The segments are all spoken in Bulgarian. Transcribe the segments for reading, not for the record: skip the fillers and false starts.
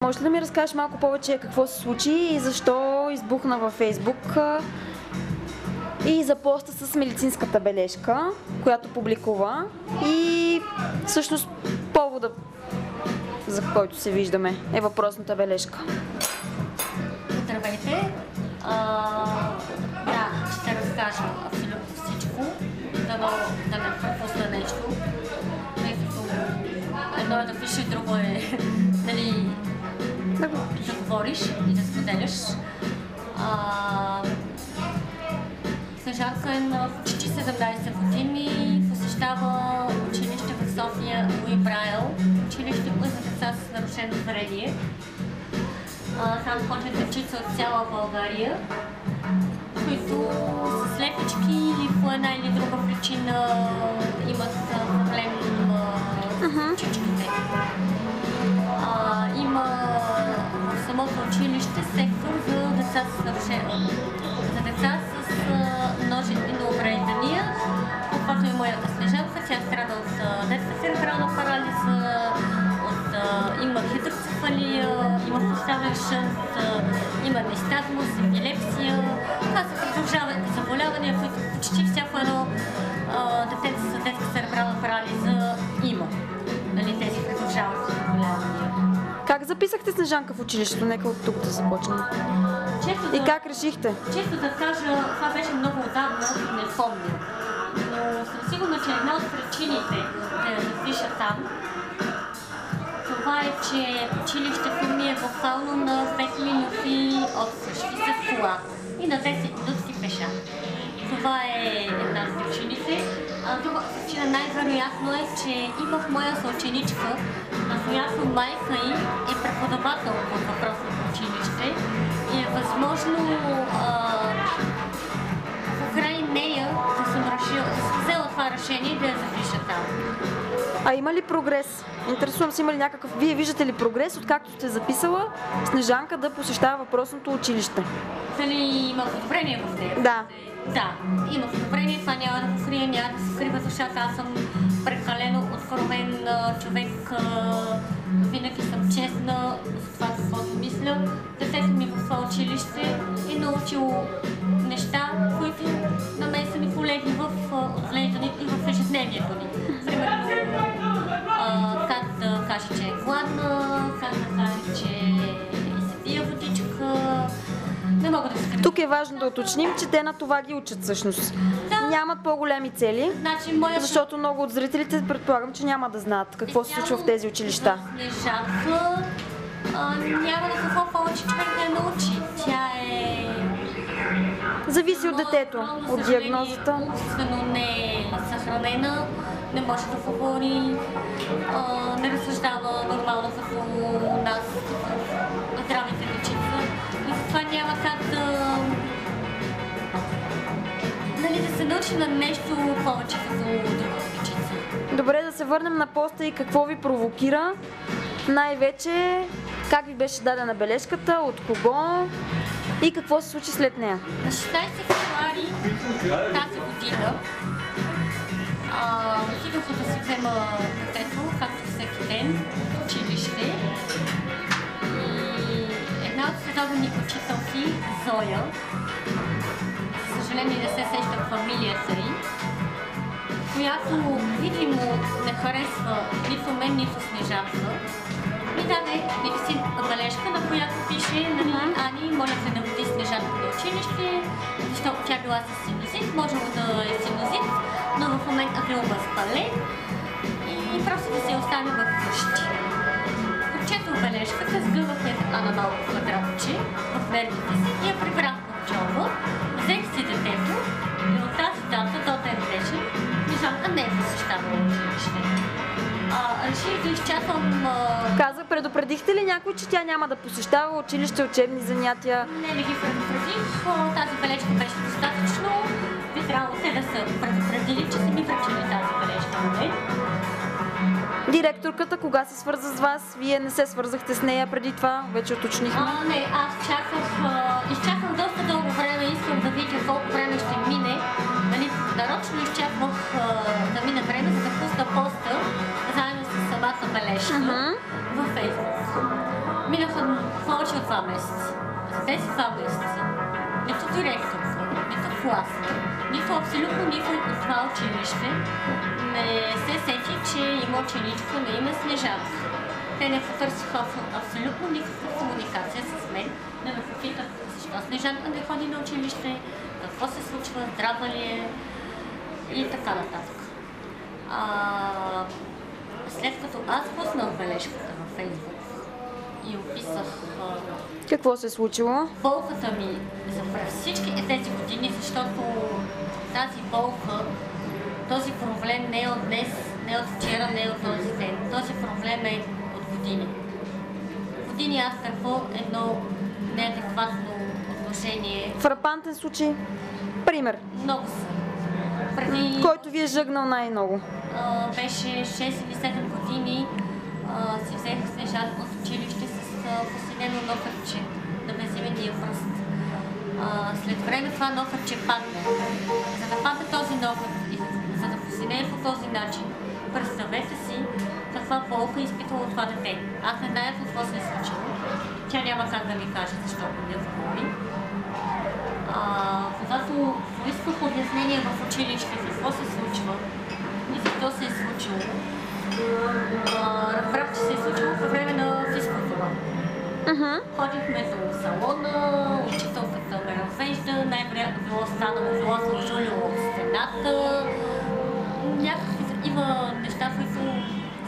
Може ли да ми разкажеш малко повече какво се случи и защо избухна във Фейсбук и за поста с медицинската бележка, която публикува и всъщност повода, за който се виждаме, е въпросната бележка? Здравейте! Да, ще разкажа абсолютно всичко, да не пропусна нещо. Едно е да пишеш, друго е да говориш и да споделяш. Снежанка е на почти 17 години, посещава училище в София Луи Брайл, училище за деца с нарушено зрение. Там ходят дечица от цяла България, които са слепички или по една или друга причина имат проблем с очичките. Има в самото училище сектор за деца с нарушение, за деца с множествени увреждания, каквато е моята Снежанка. Тя страда от детска церебрална парализа, има хидроцефалия, има поставен шънт, има нестазмус, епилепсия. Това са продължаващи заболявания, които почти всяко едно дете с детска церебрална парализа има. Нали, тези продължаващи заболявания. Как записахте Снежанка в училището? Нека от тук да започнем. И как решихте? Често да кажа, това беше много отдавна, не помня. Но съм сигурна, че една от причините да я запиша там, това е, че училището ми е буквално на 5 минути от вкъщи с кола и на 10 минути пеша. Това е една от причините. Друга причина най-вероятно е, че имах моя съученичка, на която майка ѝ е преподавател от въпросното училище и е възможно покрай нея да съм взела това решение и да я запиша там. А има ли прогрес? Интересувам се, има ли някакъв... Вие виждате ли прогрес, откакто сте записала Снежанка да посещава въпросното училище? Дали има подобрение в нея? Да. Да, има подобрение, това няма да покрия, няма да се скрива, защото аз съм прекалено откровен човек. Винаги съм честна за това, каквото мисля. Детето ми в това училище е научило неща, които на мен са ми колеги в отглеждането и в ежедневието ни. Примерно, как да каже, че е гладна, как да каже, че се пие водичка. Не мога да се... Тук е важно да уточним, че те на това ги учат всъщност. Да. Нямат по-големи цели, значи, защото много от зрителите предполагам, че няма да знаят какво се случва в тези училища. Снежанка няма да какво повече човек да я научи. Тя е... Зависи от детето, от диагнозата. Умствено не е съхранена, не може да говори, не разсъждава нормално като нас, като здравите дечица. И затова няма как да се научи на нещо повече като друга дечица. Добре, да се върнем на поста и какво ви провокира. Най-вече как ви беше дадена бележката, от кого и какво се случи след нея. На 16 февруари тази година отидох да си взема детето, както всеки ден, в училище. И една от следобедни учителки, Зоя, за съжаление не се сещам фамилията ѝ, която видимо не харесва нито мен, нито Снежанка, ми даде медицинска бележка, на която пише, нали, Ани, моля се да води Снежанка на училище, защото тя била с синузит, можело да е синузит, но в момента бил възпален и просто да се остане в къщи. Прочетох бележката, сгъвах една на малко квадратче в нервите си и я прибрах в джоба, взех си детето и от тази дата до ден днешен Снежанка не е посещавала училище. Реших да изчаквам... Казах, предупредихте ли някой, че тя няма да посещава училище, учебни занятия? Не ги предупредих. Тази бележка беше достатъчно. Би трябвало те да са предупредили, че са ми връчили тази бележка на мен. Директорката кога се свърза с вас? Вие не се свързахте с нея преди това? Вече уточнихме. Не, аз изчаках доста дълго време, искам да видя колко време ще мине. Нали, нарочно изчаквах да мине време, за да пусна поста заедно с самата бележка във Фейсбук. Минаха повече от 2 месеца. За тези 2 месеца нито директорка, нито класна, нито абсолютно никой от това училище не се сети, че има ученичка на име Снежанка. Те не потърсиха абсолютно никаква комуникация с мен, да ме попитат защо Снежанка не ходи на училище, какво се случва, здрава ли е и така нататък. След като аз пуснах бележката във Фейсбук и описах Какво се е случило? болката ми за през всички тези години, защото тази болка, този проблем не е от днес, не е от вчера, не е от този ден. Този проблем е от години. Години аз търпя едно неадекватно отношение. Фрапантен случай? Пример. Много са. Преди Който ви е жъгнал най-много? беше 6 или 7 години, си взех Снежанка от училище с посинено нофърче на безименния пръст. След време това нофърче падна. За да падне този нофър и за да посинее по този начин, представете си каква болка изпитвало това дете. Аз не зная какво се е случило. Тя няма как да ми каже, защото не говори. Когато поисках обяснение в училище какво се случва и защо се е случило, разбрах, че се е случило по време на физкултура. Ходихме до салона, учителката ме развежда, най-вероятно било станало, било сложило от стената. Някакви такива неща, които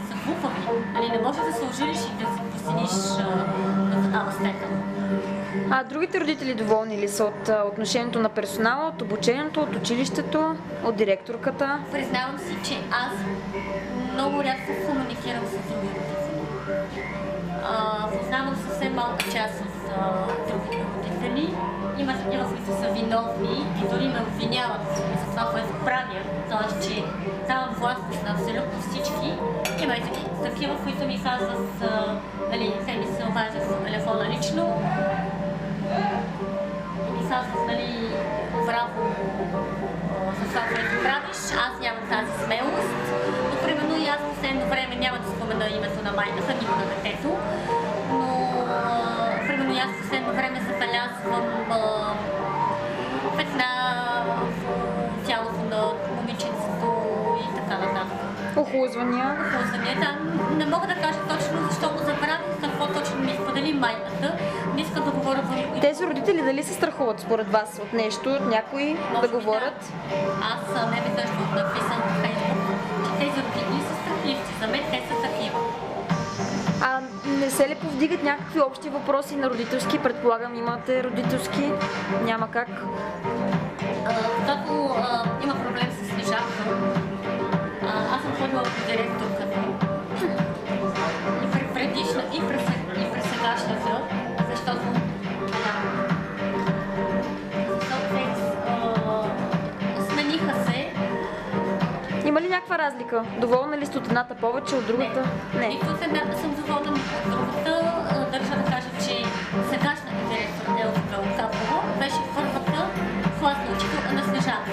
са глупави. Не може да се ожилиш и да се посиниш на такава степен. А другите родители доволни ли са от отношението на персонала, от обучението, от училището, от директорката? Признавам си, че аз много рядко комуникирам с други родители. Познавам съвсем малка част от другите родители. Има такива, които са виновни и дори ме обвиняват за това, което правя. Т.е. че давам властност на абсолютно всички. Има и такива, които ми казват, те ми се обаждат по телефона лично. И ми казват, браво за това, което правиш. Аз нямам тази смелост. Но примерно и аз последно време няма да спомена името на майката, нито на детето. Но примерно и аз последно време забелязвам петна в тялото на момиченцето и така нататък. Охлузвания? Охлузвания, да. Не мога да кажа точно защо го забравих, какво точно ми сподели майката. Не иска да говоря по никой. Тези родители дали се страхуват според вас от нещо, от някой да говорят? Да. Аз не веднъж написам в Фейсбук, че тези родители са страхливци. За мен те са такива. Не се ли повдигат някакви общи въпроси на родителски? Предполагам, имате родителски. Няма как. Когато има проблем с Снежанка, аз съм ходила по директорката. И при предишна, и при сегашната, защото смениха се. Има ли някаква разлика? Доволна ли сте от едната повече, от другата? Не. Нито от едната съм доволна, нито от другата. Държа да кажа, че сегашната директор Елка Белокапова беше първата класна учителка на Снежанка.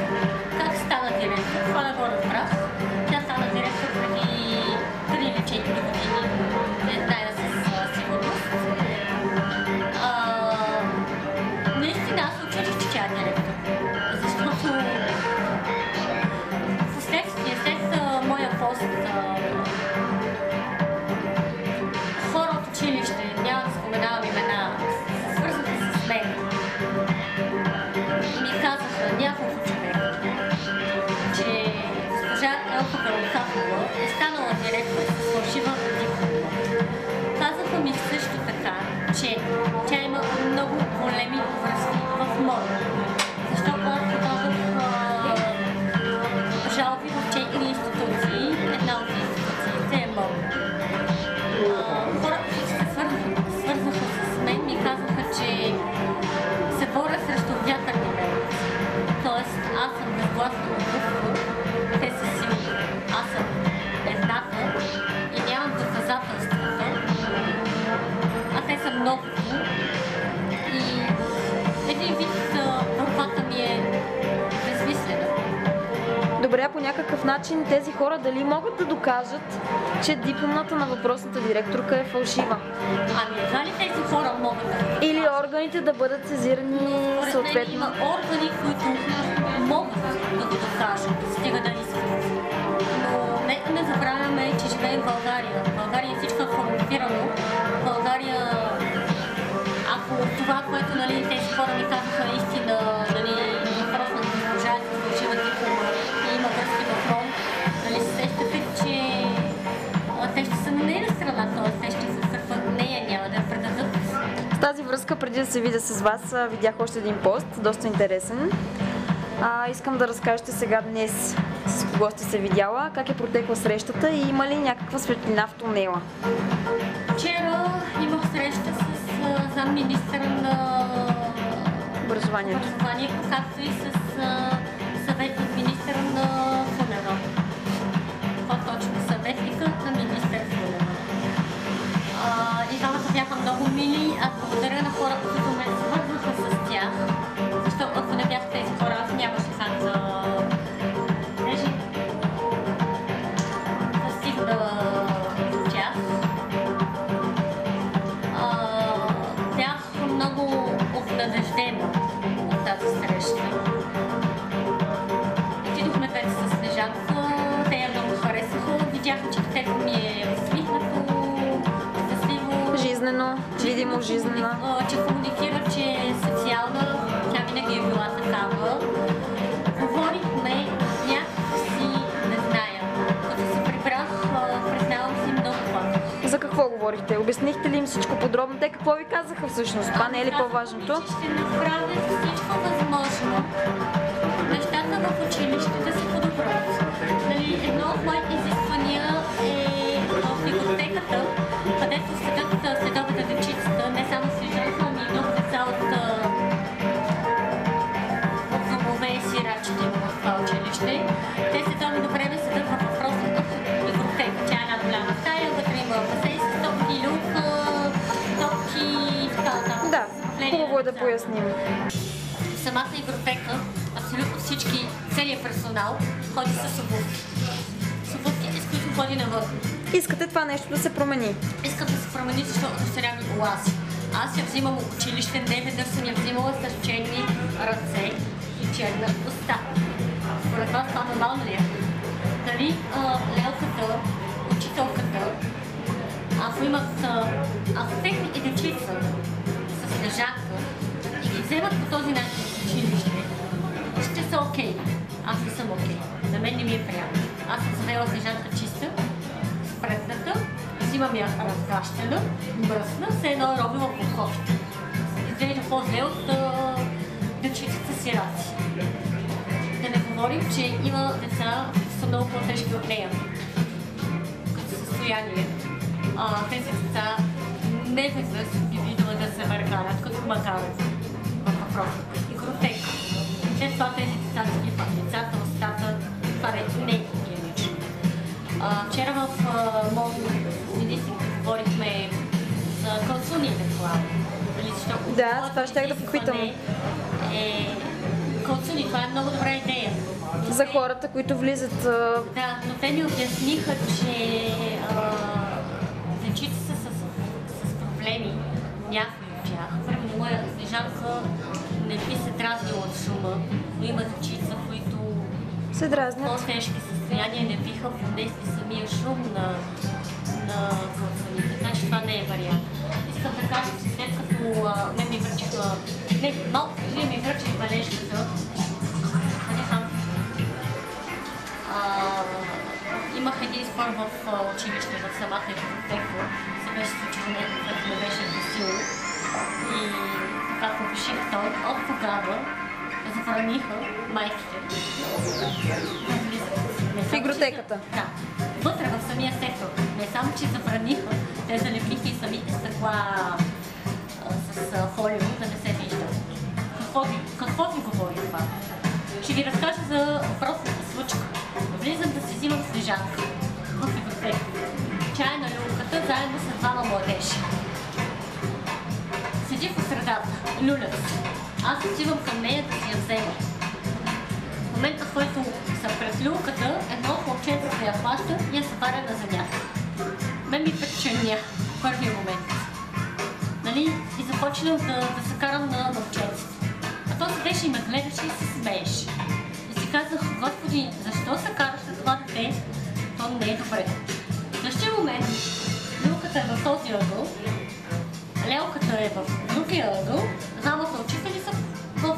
Как стана директор? Това не го разбрах. Тя стана директор преди 3 или 4 години. Не зная със сигурност. Наистина аз учудих, че тя е директор. Защото впоследствие, след моя пост, хора от училище начин тези хора дали могат да докажат, че дипломната на въпросната директорка е фалшива? Ами едва ли тези хора могат да го Или докажат? органите да бъдат сезирани Според мен съответно? има органи, които могат да го докажат, стига да искат. Но нека не забравяме, че живеем в България. В България всичко е формулирано. В България, ако това, което тези хора ни казаха е истина, въпросът на госпожа е фалшива диплома и има връзки в РОМ, се сещате, че те ще са на нейна страна, т.е. те ще се сърфат нея, няма да я предадат. В тази връзка, преди да се видя с вас, видях още един пост, доста интересен. Искам да разкажете сега днес с кого сте се видяла, как е протекла срещата и има ли някаква светлина в тунела? Вчера имах среща с замминистъра на Образованието, както и с съветник министъра на ФНР. По-точно съветника на министър ФНР. И двамата бяха много мили. Аз благодаря на хората, които ме свързаха с тях, защото ако не бяха тези хора, аз нямаше как да стигна до тях. Бях много обнадеждена от тази среща. Отидохме вече с Снежанка, те я много харесаха, видяха, че детето ми е усмихнато, щастливо. жизнено, видимо жизнена. Че комуникира, че е социална, тя винаги е била такава. Говорихме някакси, не зная. Като се прибрах, признавам си, много плаках. За какво говорихте? Обяснихте ли им всичко подробно? Те какво ви казаха всъщност? Това не е ли по-важното? Че ще направя всичко възможно нещата в училище да се подобрят. Едно от моите изисквания е в библиотеката, където седят следобеда дечицата, не само Снежанка, ами и много деца от домове и сирачите в това училище. Те следобедно време седят в въпросната библиотека. Тя е една голяма стая, вътре има басейн с топки, люк, топки и така нататък. Да, хубаво е да поясним. В самата библиотека абсолютно всички, целият персонал ходи с обувки. С обувки, с които ходи навън. Искате това нещо да се промени? Искам да се промени, защото дъщеря ми улази. Аз я взимам от училище, не веднъж съм я взимала с черни ръце и черна уста. Според вас това нормално ли е? Дали лелката, учителката, ако техните дечица с Снежанка и ги вземат по този начин в училище, ще са окей. Аз не съм окей. За мен не ми е приятно. Аз съм завела Снежанка чиста, спретната, взимам я разгащена, мръсна, все едно е робила в обходите. Изглежда по-зле от дечицата сираци. Да не говорим, че има деца, които са много по-тежки от нея. Като състояние. Тези деца не веднъж би видела да се мъркарят, като макарат в въпроса. И грутека. След това тези деца скипат децата, устата, това не е хигиенично. Вчера в министрите говорихме за калцуните това. Да, това щях да попитам. Калцуни, това е много добра идея. За хората, които влизат... Да, но те ми обясниха, че дечица са с проблеми, някои от тях. Примерно моя Снежанка не би се дразнила от шума, но има дечица, които се дразнят. По-тежки състояния не биха поднесли самия шум на калцуните, така че това не е вариант. Искам да кажа, че след като ми връчиха, малко преди ми връчих бележката, имах един спор в училище, в самата библиотека. Се беше случило нещо, което не беше весело. И когато повиших той, от тогава забраниха майките да влизат. В библиотеката? Да. Вътре в самия сектор. Не само, че забраниха, те залепиха и самите стъкла с фолио, да не се виждат. Какво ви говори това? Ще ви разкажа за простата случка. Влизам да си взимам Снежанка в библиотека. Чай на люлката, заедно с двама младежи. Седи по средата, люлят се. Аз отивам към нея да си я взема. момента, в който са през люлката, едно от момчета се я хваща и я заваря на земята. Мен ми причерня в първия момент. Нали? И започнах да се карам на момчетата. А то седеше и ме гледаше и се смееше. И си казах, Господи, защо се караш на това дете? То не е добре. В същия момент люлката е в този ъгъл, лелката е в другия ъгъл, двамата учители са в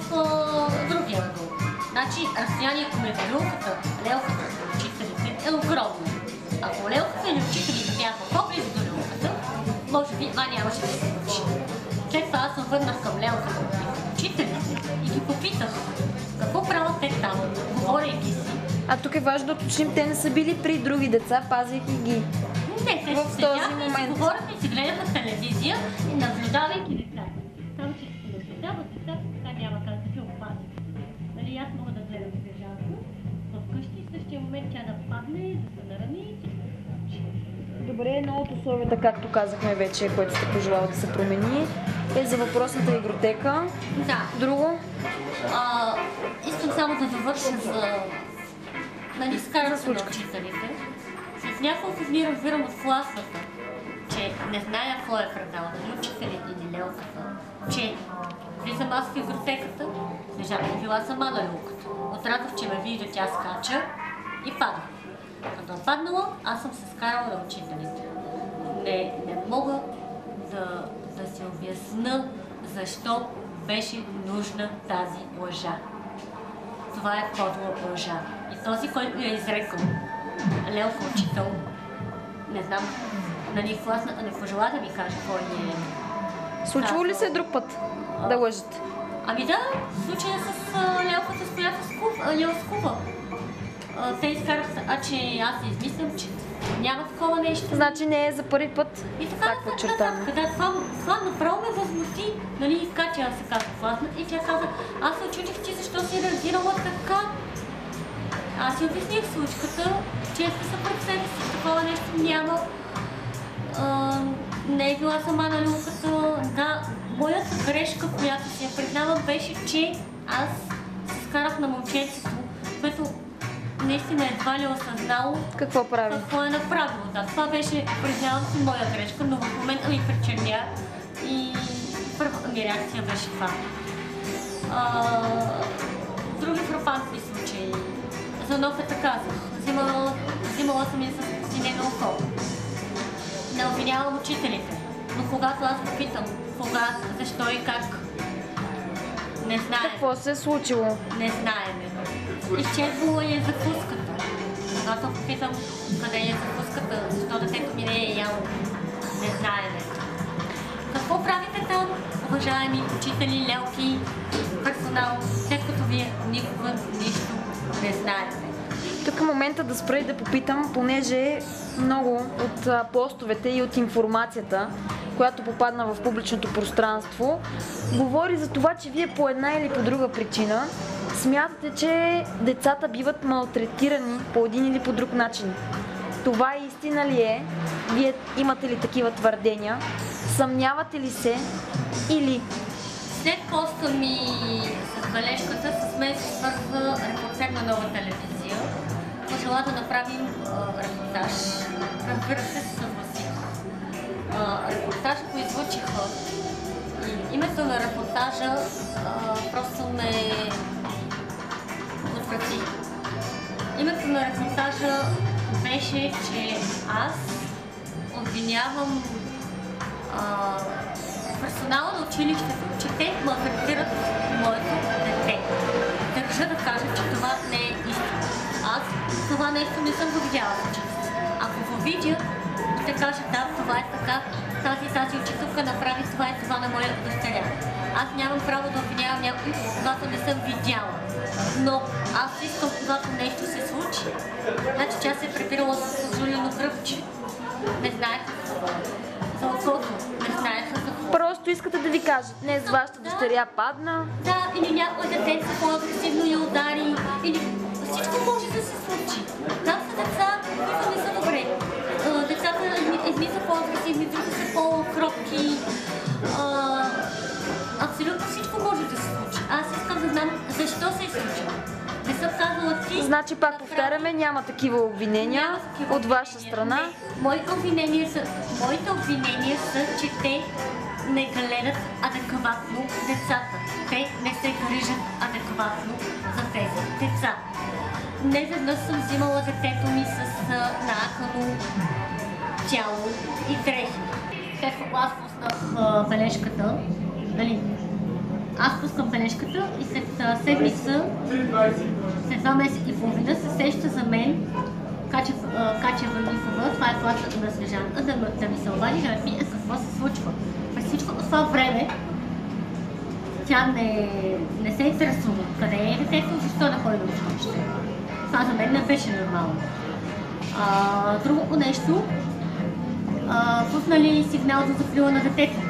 другия ъгъл. Значи разстоянието между люлката, лелката и учителите е огромно. Ако лелката или учителите бяха по-близо до люлката, може би това нямаше да се случи. След това аз се върнах към лелката и учителите и ги попитах какво правят те там, говорейки си. А тук е важно да уточним, те не са били при други деца, пазейки ги. Не, те в си този седяха и си момент. говореха и си гледаха телевизия и наблюдавайки децата. Само че като наблюдават децата, така няма как да се опази. Нали, аз мога да гледам седяжка вкъщи и в същия момент тя да падне, да се нарани и всичко да се случи. Добре, едно от условията, както казахме вече, което сте пожелали да се промени, е за въпросната игротека. Да. Друго? Искам само да завърша за скарането на учителите. С няколко дни разбирам от класната, че не зная кой е крадал, дали учители или лелката, че влизам аз в игротеката, лежа ми била сама на люлката. Отрадвах, че ме вижда, тя скача и пада. Като е паднала, аз съм се скарала на учителите. Не мога да си обясна защо беше нужна тази лъжа. Това е подла лъжа. И този, който я изрекал, лелка учител, не знам, нали класната не пожела да ми каже кой е. Случва ли се друг път да лъжете? Ами да, случая с лелката, с която я скува. Те изкараха, че аз си измислям, че няма такова нещо. Значи не е за първи път. И така, това направо ме възмути. Нали, Катя се казва класна и тя каза, аз се очудих ти защо си реагирала така. Аз си обясних случката, често са пред себе си, такова нещо няма. Не е била сама на люлката. Да, моята грешка, която си я признавам, беше, че аз се скарах на момченцето, което наистина едва ли осъзнало какво прави? Какво е направило. Да, това беше, признавам си, моя грешка, но в момента ми причерня и първата ми реакция беше това. Други фрапантни случаи. За Нофета казах. Взимала съм я с синено око. Не обвинявам учителите, но когато аз попитам кога, защо и как, не знаем. Какво се е случило? Не знаем. Изчезвала е закуската. Когато попитам къде е закуската, защо детето ми не е яло, не знаем. Какво правите там, уважаеми учители, лелки, персонал, след като вие никога нищо не знаете? Тук е момента да спра и да попитам, понеже много от постовете и от информацията, която попадна в публичното пространство, говори за това, че вие по една или по друга причина смятате, че децата биват малтретирани по един или по друг начин. Това истина ли е? Вие имате ли такива твърдения? Съмнявате ли се? Или? След поста ми с бележката, с мен се свързва репортер на Нова телевизия. Пожела да направим репортаж. Разбира се, се съгласих. Репортажа го излучиха. И името на репортажа просто ме отврати. Името на репортажа беше, че аз обвинявам персонала на училището, че те малтретират моето дете. Държа да кажа, че това не е истина. Аз това нещо не съм го видяла в училище. Ако го видя, ще кажа да, това е така, тази учителка направи това на моя дъщеря. Аз нямам право да обвинявам някой, когато не съм видяла. Но аз искам, когато нещо се случи. Значи тя се е препирала с Жулино Гръбче. Не знаех за окото, не знаех за какво. Просто искате да ви кажат, днес вашата дъщеря падна. Да, или някой дете се по-агресивно я удари, или всичко може да се случи. Там са деца, които не са добре. Децата едни са по-агресивни, други са по-кропки. Абсолютно всичко може да се случи. Аз искам да знам защо се е случило. Не съм казала си. Значи пак повтаряме, няма такива обвинения от ваша страна. Моите обвинения са, че те не гледат адекватно децата. Те не се грижат адекватно за тези деца. Не веднъж съм взимала детето ми с накано тяло и дрехи. Аз пуснах бележката, нали? Аз пускам бележката и след седмица, след 2 месеца и половина се сеща за мен Катя Върнифова, това е класната на Снежанка, да ми се обади, да ме пита какво се случва. През всичко това време тя не се интересува къде е детето, защо не ходи на училище. Това за мен не беше нормално. Другото нещо, пуснали сигнал за закрила на детето,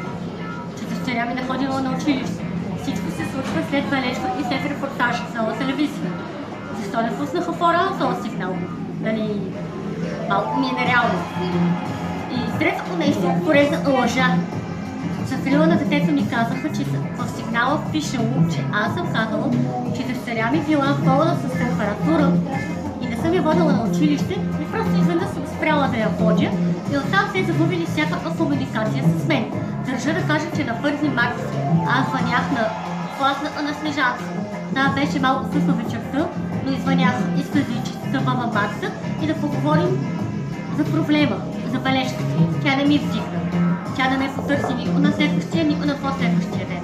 че дъщеря ми не ходила на училище. Всичко се случва след бележка и след репортаж на телевизия. Защо не пуснаха по-рано този сигнал? Нали, малко ми е нереално. И третото нещо, поредна лъжа. Закрила на детето ми казаха, че в сигнала пишело, че аз съм казала, че дъщеря ми била болна с температура и не съм я водила на училище, и просто изведнъж съм спряла да я водя и оттам те загубили всякаква комуникация с мен. Държа да кажа, че на 1 март аз звънях на класната на Снежанка. Да, беше малко късно вечерта, но извънях и сказах, че съм баба Макса и да поговорим за проблема, за бележката. Тя не ми вдигна. Тя не ме потърси нито на следващия, нито на последващия ден.